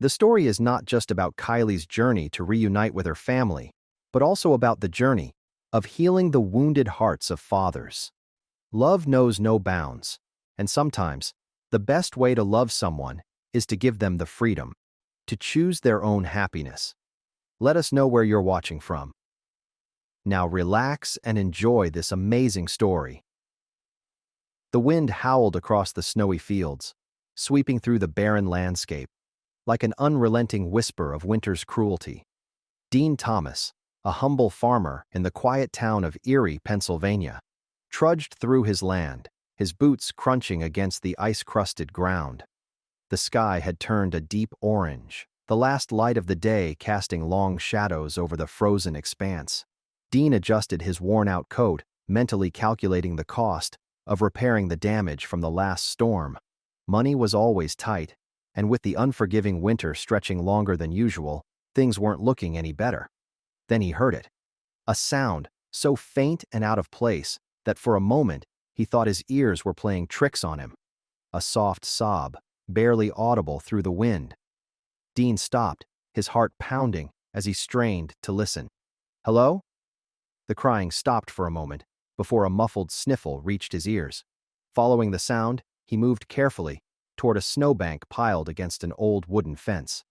The story is not just about Kylie's journey to reunite with her family, but also about the journey of healing the wounded hearts of fathers. Love knows no bounds, and sometimes, the best way to love someone is to give them the freedom to choose their own happiness. Let us know where you're watching from. Now relax and enjoy this amazing story. The wind howled across the snowy fields, sweeping through the barren landscape, like an unrelenting whisper of winter's cruelty. Dean Thomas, a humble farmer in the quiet town of Erie, Pennsylvania, trudged through his land, his boots crunching against the ice-crusted ground. The sky had turned a deep orange, the last light of the day casting long shadows over the frozen expanse. Dean adjusted his worn-out coat, mentally calculating the cost of repairing the damage from the last storm. Money was always tight, and with the unforgiving winter stretching longer than usual, things weren't looking any better. Then he heard it. A sound, so faint and out of place that for a moment he thought his ears were playing tricks on him. A soft sob, barely audible through the wind. Dean stopped, his heart pounding as he strained to listen. "Hello?" The crying stopped for a moment, before a muffled sniffle reached his ears. Following the sound, he moved carefully toward a snowbank piled against an old wooden fence.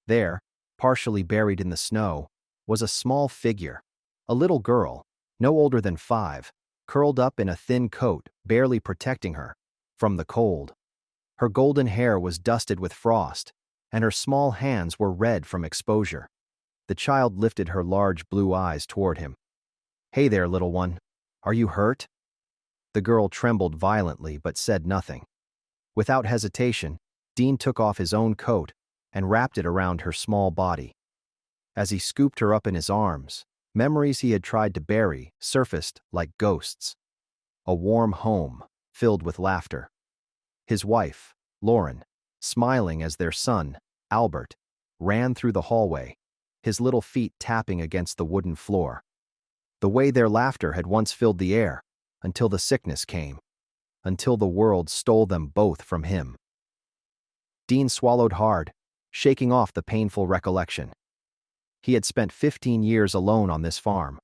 There, partially buried in the snow, was a small figure, a little girl, no older than 5, curled up in a thin coat barely protecting her from the cold. Her golden hair was dusted with frost, and her small hands were red from exposure. The child lifted her large blue eyes toward him. "Hey there, little one. Are you hurt?" The girl trembled violently but said nothing. Without hesitation, Dean took off his own coat and wrapped it around her small body. As he scooped her up in his arms, memories he had tried to bury surfaced like ghosts. A warm home, filled with laughter. His wife, Lauren, smiling as their son, Albert, ran through the hallway, his little feet tapping against the wooden floor. The way their laughter had once filled the air, until the sickness came, until the world stole them both from him. Dean swallowed hard, shaking off the painful recollection. He had spent 15 years alone on this farm,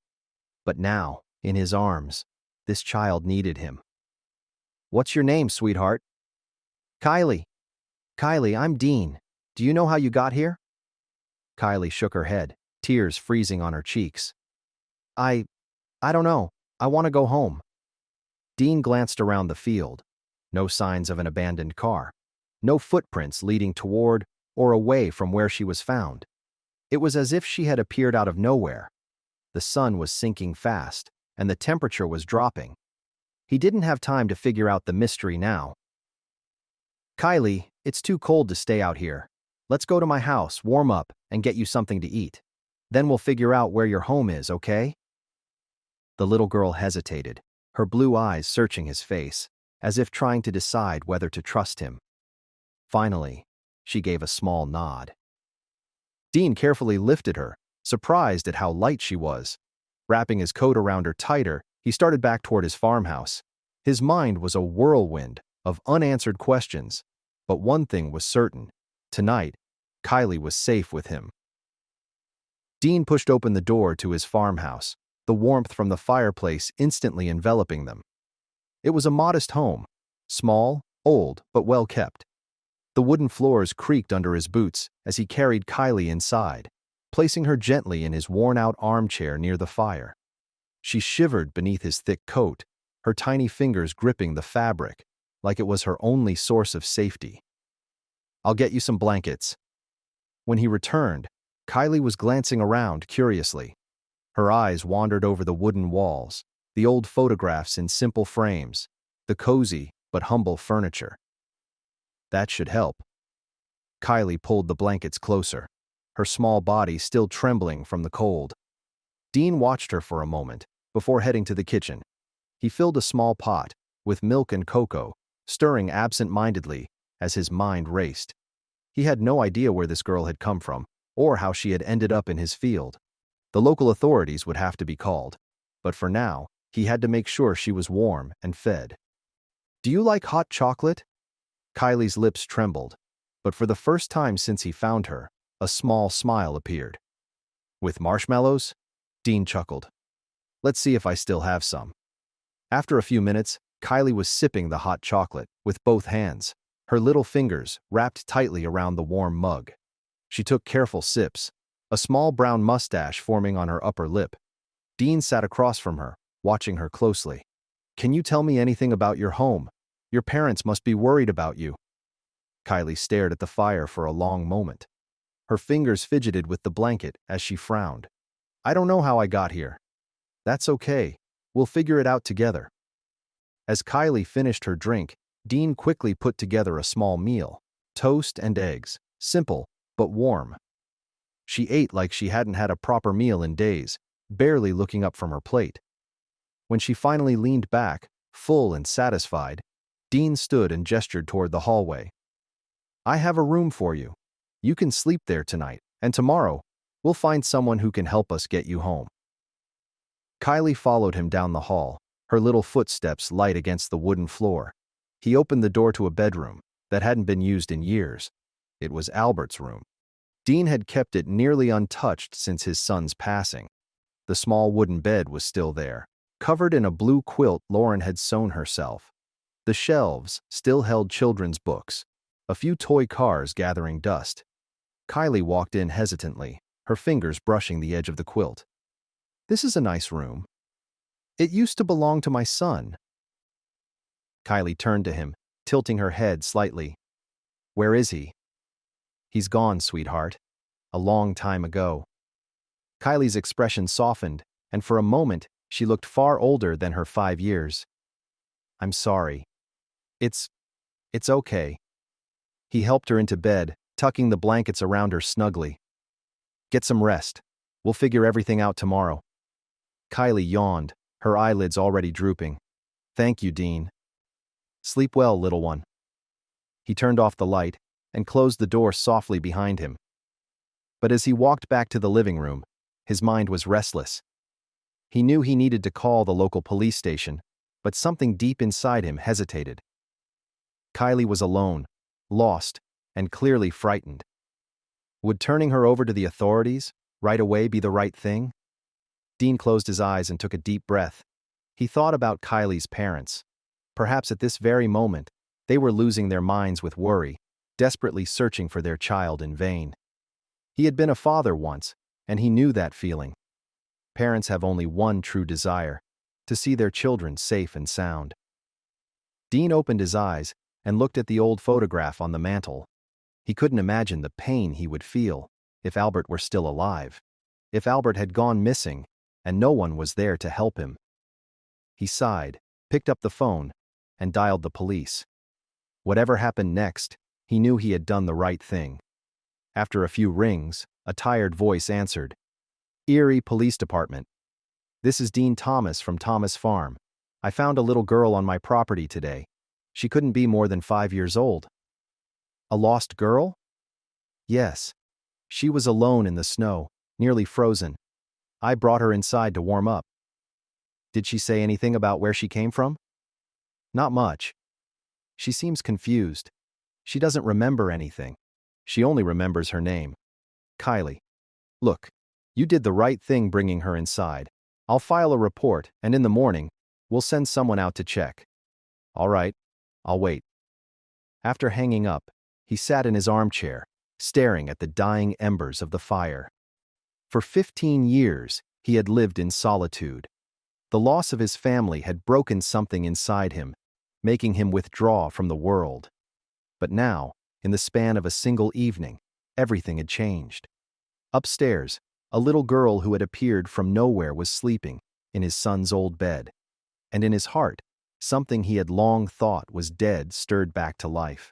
but now, in his arms, this child needed him. "What's your name, sweetheart?" "Kylie. Kylie, I'm Dean. Do you know how you got here?" Kylie shook her head, tears freezing on her cheeks. I don't know. I want to go home." Dean glanced around the field. No signs of an abandoned car. No footprints leading toward or away from where she was found. It was as if she had appeared out of nowhere. The sun was sinking fast, and the temperature was dropping. He didn't have time to figure out the mystery now. "Kylie, it's too cold to stay out here. Let's go to my house, warm up, and get you something to eat. Then we'll figure out where your home is, okay?" The little girl hesitated, her blue eyes searching his face, as if trying to decide whether to trust him. Finally, she gave a small nod. Dean carefully lifted her, surprised at how light she was. Wrapping his coat around her tighter, he started back toward his farmhouse. His mind was a whirlwind of unanswered questions, but one thing was certain. Tonight, Kylie was safe with him. Dean pushed open the door to his farmhouse, the warmth from the fireplace instantly enveloping them. It was a modest home, small, old, but well kept. The wooden floors creaked under his boots as he carried Kylie inside, placing her gently in his worn-out armchair near the fire. She shivered beneath his thick coat, her tiny fingers gripping the fabric like it was her only source of safety. "I'll get you some blankets." When he returned, Kylie was glancing around curiously. Her eyes wandered over the wooden walls, the old photographs in simple frames, the cozy but humble furniture. "That should help." Kylie pulled the blankets closer, her small body still trembling from the cold. Dean watched her for a moment, before heading to the kitchen. He filled a small pot, with milk and cocoa, stirring absent-mindedly as his mind raced. He had no idea where this girl had come from, or how she had ended up in his field. The local authorities would have to be called, but for now, he had to make sure she was warm and fed. "Do you like hot chocolate?" Kylie's lips trembled, But for the first time since he found her, a small smile appeared. With marshmallows? Dean chuckled. Let's see if I still have some. After a few minutes, Kylie was sipping the hot chocolate with both hands, her little fingers wrapped tightly around the warm mug. She took careful sips, a small brown mustache forming on her upper lip. Dean sat across from her, watching her closely. Can you tell me anything about your home? Your parents must be worried about you. Kylie stared at the fire for a long moment. Her fingers fidgeted with the blanket as she frowned. I don't know how I got here. That's okay. We'll figure it out together. As Kylie finished her drink, Dean quickly put together a small meal, toast and eggs, simple but warm. She ate like she hadn't had a proper meal in days, barely looking up from her plate. When she finally leaned back, full and satisfied, Dean stood and gestured toward the hallway. I have a room for you. You can sleep there tonight, and tomorrow, we'll find someone who can help us get you home. Kylie followed him down the hall, her little footsteps light against the wooden floor. He opened the door to a bedroom that hadn't been used in years. It was Albert's room. Dean had kept it nearly untouched since his son's passing. The small wooden bed was still there, covered in a blue quilt Lauren had sewn herself. The shelves still held children's books, a few toy cars gathering dust. Kylie walked in hesitantly, her fingers brushing the edge of the quilt. This is a nice room. It used to belong to my son. Kylie turned to him, tilting her head slightly. Where is he? He's gone, sweetheart. A long time ago. Kylie's expression softened, and for a moment, she looked far older than her 5 years. I'm sorry. It's okay. He helped her into bed, tucking the blankets around her snugly. Get some rest. We'll figure everything out tomorrow. Kylie yawned, her eyelids already drooping. Thank you, Dean. Sleep well, little one. He turned off the light and closed the door softly behind him. But as he walked back to the living room, his mind was restless. He knew he needed to call the local police station, but something deep inside him hesitated. Kylie was alone, lost, and clearly frightened. Would turning her over to the authorities right away be the right thing? Dean closed his eyes and took a deep breath. He thought about Kylie's parents. Perhaps at this very moment, they were losing their minds with worry, desperately searching for their child in vain. He had been a father once, and he knew that feeling. Parents have only one true desire: to see their children safe and sound. Dean opened his eyes and looked at the old photograph on the mantel. He couldn't imagine the pain he would feel if Albert were still alive, if Albert had gone missing and no one was there to help him. He sighed, picked up the phone, and dialed the police. Whatever happened next, he knew he had done the right thing. After a few rings, a tired voice answered. Erie Police Department. This is Dean Thomas from Thomas Farm. I found a little girl on my property today. She couldn't be more than 5 years old. A lost girl? Yes. She was alone in the snow, nearly frozen. I brought her inside to warm up. Did she say anything about where she came from? Not much. She seems confused. She doesn't remember anything. She only remembers her name. Kylie. Look, you did the right thing bringing her inside. I'll file a report, and in the morning, we'll send someone out to check. All right, I'll wait. After hanging up, he sat in his armchair, staring at the dying embers of the fire. For 15 years, he had lived in solitude. The loss of his family had broken something inside him, making him withdraw from the world. But now, in the span of a single evening, everything had changed. Upstairs, a little girl who had appeared from nowhere was sleeping in his son's old bed. And in his heart, something he had long thought was dead stirred back to life.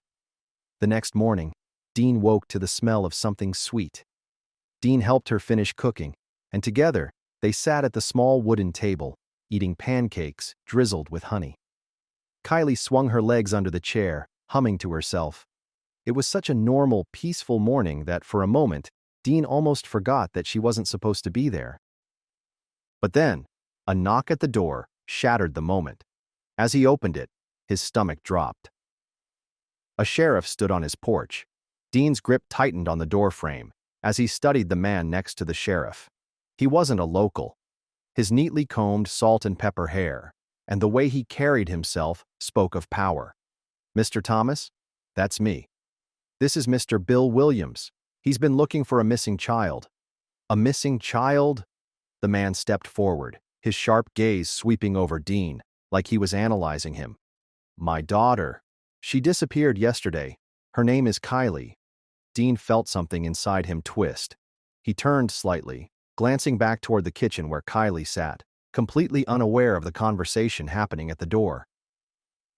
The next morning, Dean woke to the smell of something sweet. Dean helped her finish cooking, and together, they sat at the small wooden table, eating pancakes drizzled with honey. Kylie swung her legs under the chair, humming to herself. It was such a normal, peaceful morning that for a moment, Dean almost forgot that she wasn't supposed to be there. But then, a knock at the door shattered the moment. As he opened it, his stomach dropped. A sheriff stood on his porch. Dean's grip tightened on the doorframe as he studied the man next to the sheriff. He wasn't a local. His neatly combed salt and pepper hair and the way he carried himself spoke of power. "Mr. Thomas? That's me. This is Mr. Bill Williams. He's been looking for a missing child." "A missing child?" The man stepped forward, his sharp gaze sweeping over Dean, like he was analyzing him. "My daughter. She disappeared yesterday. Her name is Kylie." Dean felt something inside him twist. He turned slightly, glancing back toward the kitchen where Kylie sat, completely unaware of the conversation happening at the door.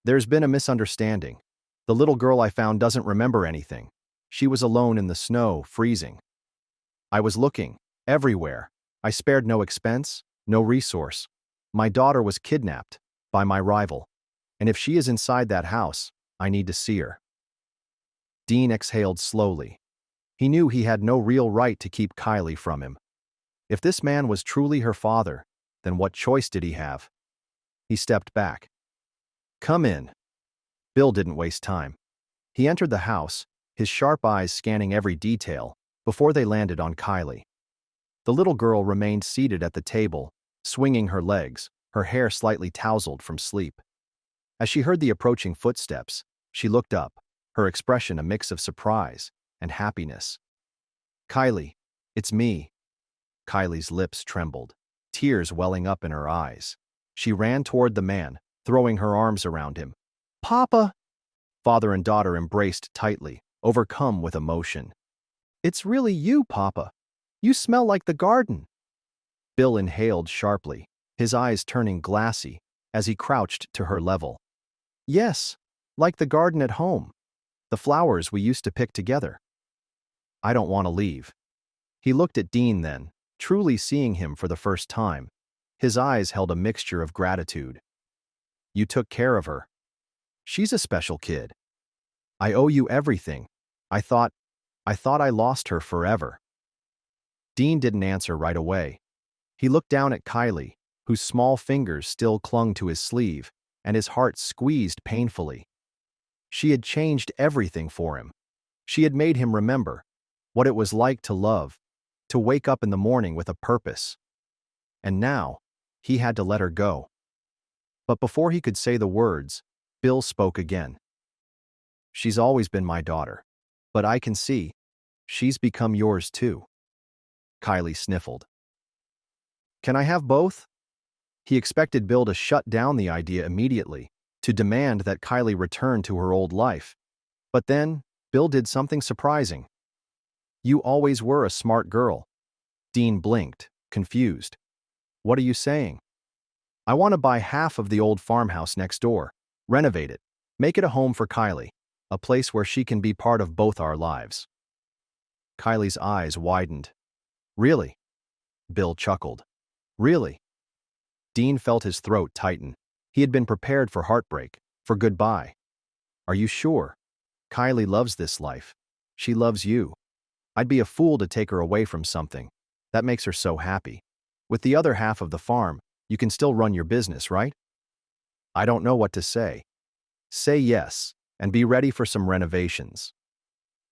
"There's been a misunderstanding. The little girl I found doesn't remember anything. She was alone in the snow, freezing. I was looking everywhere. I spared no expense, no resource. My daughter was kidnapped by my rival. And if she is inside that house, I need to see her." Dean exhaled slowly. He knew he had no real right to keep Kylie from him. If this man was truly her father, then what choice did he have? He stepped back. "Come in." Bill didn't waste time. He entered the house, his sharp eyes scanning every detail, before they landed on Kylie. The little girl remained seated at the table, swinging her legs, her hair slightly tousled from sleep. As she heard the approaching footsteps, she looked up, her expression a mix of surprise and happiness. "Kylie, it's me." Kylie's lips trembled, tears welling up in her eyes. She ran toward the man, throwing her arms around him. "Papa!" Father and daughter embraced tightly, overcome with emotion. "It's really you, Papa. You smell like the garden." Bill inhaled sharply, his eyes turning glassy as he crouched to her level. "Yes, like the garden at home. The flowers we used to pick together." "I don't want to leave." He looked at Dean then, truly seeing him for the first time. His eyes held a mixture of gratitude. "You took care of her. She's a special kid. I owe you everything. I thought I lost her forever." Dean didn't answer right away. He looked down at Kylie, whose small fingers still clung to his sleeve, and his heart squeezed painfully. She had changed everything for him. She had made him remember what it was like to love, to wake up in the morning with a purpose. And now, he had to let her go. But before he could say the words, Bill spoke again. "She's always been my daughter, but I can see she's become yours too." Kylie sniffled. "Can I have both?" He expected Bill to shut down the idea immediately, to demand that Kylie return to her old life. But then, Bill did something surprising. "You always were a smart girl." Dean blinked, confused. "What are you saying?" "I want to buy half of the old farmhouse next door, renovate it, make it a home for Kylie, a place where she can be part of both our lives." Kylie's eyes widened. "Really?" Bill chuckled. "Really?" Dean felt his throat tighten. He had been prepared for heartbreak, for goodbye. "Are you sure? Kylie loves this life. She loves you. I'd be a fool to take her away from something that makes her so happy. With the other half of the farm, you can still run your business, right?" "I don't know what to say." "Say yes, and be ready for some renovations."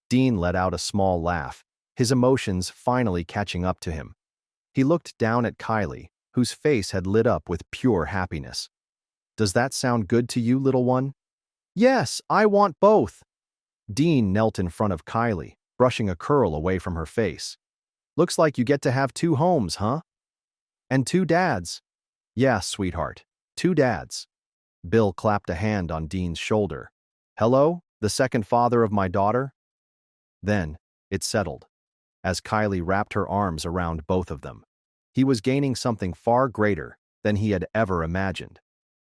Dean let out a small laugh, his emotions finally catching up to him. He looked down at Kylie, whose face had lit up with pure happiness. "Does that sound good to you, little one?" "Yes, I want both." Dean knelt in front of Kylie, brushing a curl away from her face. "Looks like you get to have 2 homes, huh? And 2 dads." "Yeah, sweetheart, 2 dads." Bill clapped a hand on Dean's shoulder. "Hello, the second father of my daughter?" Then, it settled, as Kylie wrapped her arms around both of them. He was gaining something far greater than he had ever imagined.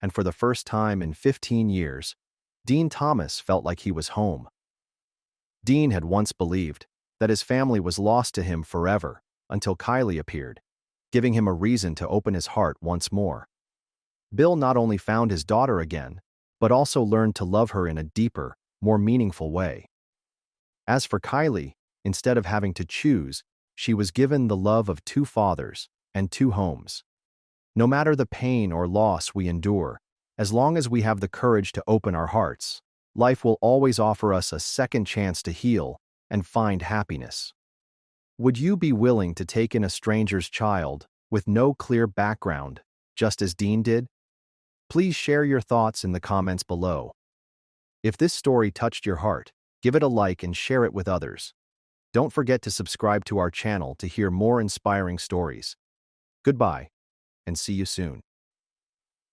And for the first time in 15 years, Dean Thomas felt like he was home. Dean had once believed that his family was lost to him forever until Kylie appeared, giving him a reason to open his heart once more. Bill not only found his daughter again, but also learned to love her in a deeper, more meaningful way. As for Kylie, instead of having to choose, she was given the love of 2 fathers and 2 homes. No matter the pain or loss we endure, as long as we have the courage to open our hearts, life will always offer us a second chance to heal and find happiness. Would you be willing to take in a stranger's child with no clear background, just as Dean did? Please share your thoughts in the comments below. If this story touched your heart, give it a like and share it with others. Don't forget to subscribe to our channel to hear more inspiring stories. Goodbye, and see you soon.